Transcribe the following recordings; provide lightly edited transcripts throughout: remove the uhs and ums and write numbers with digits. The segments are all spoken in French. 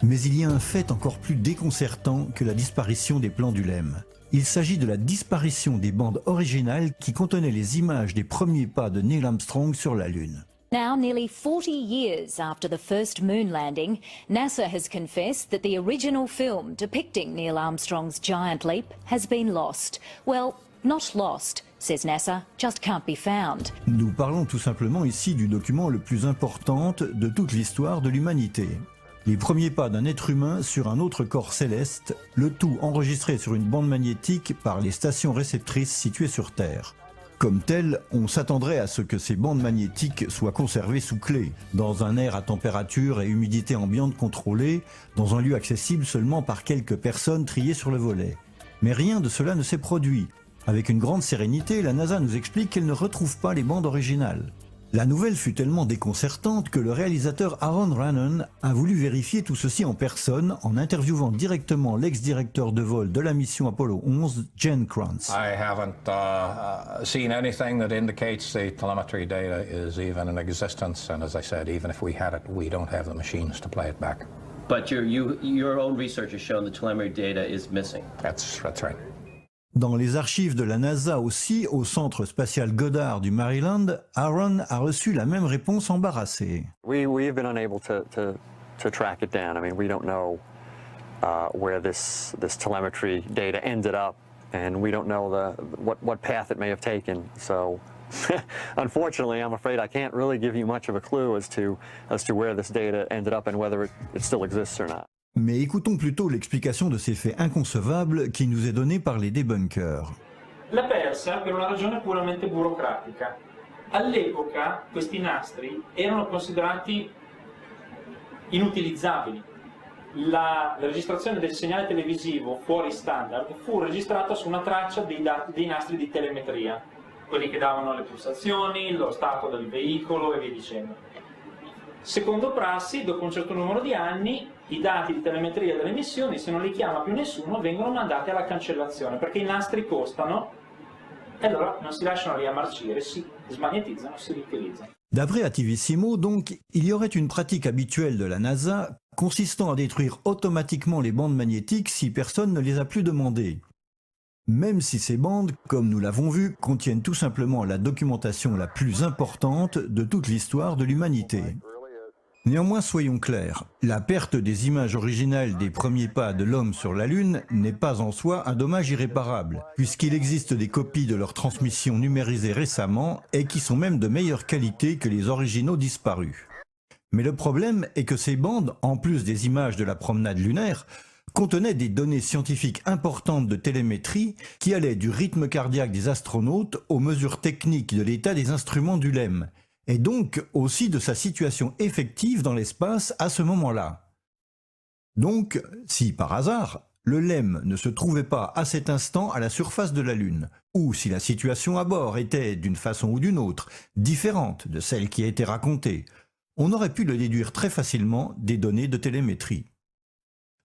Mais il y a un fait encore plus déconcertant que la disparition des plans du LEM. Il s'agit de la disparition des bandes originales qui contenaient les images des premiers pas de Neil Armstrong sur la Lune. Now, nearly 40 years after the first moon landing, NASA has confessed that the original film depicting Neil Armstrong's giant leap has been lost. Well, not lost, says NASA, just can't be found. Nous parlons tout simplement ici du document le plus important de toute l'histoire de l'humanité. Les premiers pas d'un être humain sur un autre corps céleste, le tout enregistré sur une bande magnétique par les stations réceptrices situées sur Terre. Comme tel, on s'attendrait à ce que ces bandes magnétiques soient conservées sous clé, dans un air à température et humidité ambiante contrôlée, dans un lieu accessible seulement par quelques personnes triées sur le volet. Mais rien de cela ne s'est produit. Avec une grande sérénité, la NASA nous explique qu'elle ne retrouve pas les bandes originales. La nouvelle fut tellement déconcertante que le réalisateur Aaron Rannon a voulu vérifier tout ceci en personne en interviewant directement l'ex-directeur de vol de la mission Apollo 11, Jen Kranz. I haven't seen anything that indicates the telemetry data is even in existence, and as I said, even if we had it, we don't have the machines to play it back. But your own research has shown the telemetry data is missing. That's right. Dans les archives de la NASA aussi, au centre spatial Goddard du Maryland, Aaron a reçu la même réponse embarrassée. We've been unable to track it down. I mean, we don't know where this telemetry data ended up, and we don't know what path it may have taken. So, unfortunately, I'm afraid I can't really give you much of a clue as to where this data ended up and whether it still exists or not. Mais écoutons plutôt l'explication de ces faits inconcevables qui nous est donnée par les debunkers. L'ha persa per una ragione puramente burocratica. All'epoca questi nastri erano considerati inutilizzabili. La registrazione del segnale televisivo fuori standard fu registrata su una traccia dei nastri di telemetria, quelli che davano le pulsazioni, lo stato del veicolo e via dicendo. Secondo prassi, dopo un certo numero di anni, i dati di telemetria delle missioni, se non li chiama più nessuno, vengono mandati alla cancellazione, perché i nastri costano e allora non si lasciano lì a marcire, si smagnetizzano, si riutilizzano. D'après Attivissimo, donc, il y aurait une pratique habituelle de la NASA consistant à détruire automatiquement les bandes magnétiques si personne ne les a plus demandées. Même si ces bandes, comme nous l'avons vu, contiennent tout simplement la documentation la plus importante de toute l'histoire de l'humanité. Néanmoins, soyons clairs, la perte des images originales des premiers pas de l'homme sur la Lune n'est pas en soi un dommage irréparable, puisqu'il existe des copies de leur transmission numérisées récemment et qui sont même de meilleure qualité que les originaux disparus. Mais le problème est que ces bandes, en plus des images de la promenade lunaire, contenaient des données scientifiques importantes de télémétrie qui allaient du rythme cardiaque des astronautes aux mesures techniques de l'état des instruments du LEM, et donc aussi de sa situation effective dans l'espace à ce moment-là. Donc, si par hasard, le LEM ne se trouvait pas à cet instant à la surface de la Lune, ou si la situation à bord était, d'une façon ou d'une autre, différente de celle qui a été racontée, on aurait pu le déduire très facilement des données de télémétrie.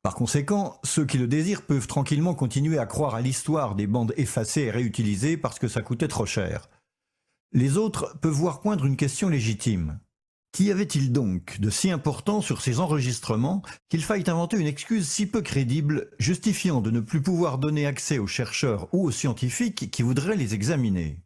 Par conséquent, ceux qui le désirent peuvent tranquillement continuer à croire à l'histoire des bandes effacées et réutilisées parce que ça coûtait trop cher. Les autres peuvent voir poindre une question légitime. Qu'y avait-il donc de si important sur ces enregistrements qu'il faille inventer une excuse si peu crédible, justifiant de ne plus pouvoir donner accès aux chercheurs ou aux scientifiques qui voudraient les examiner ?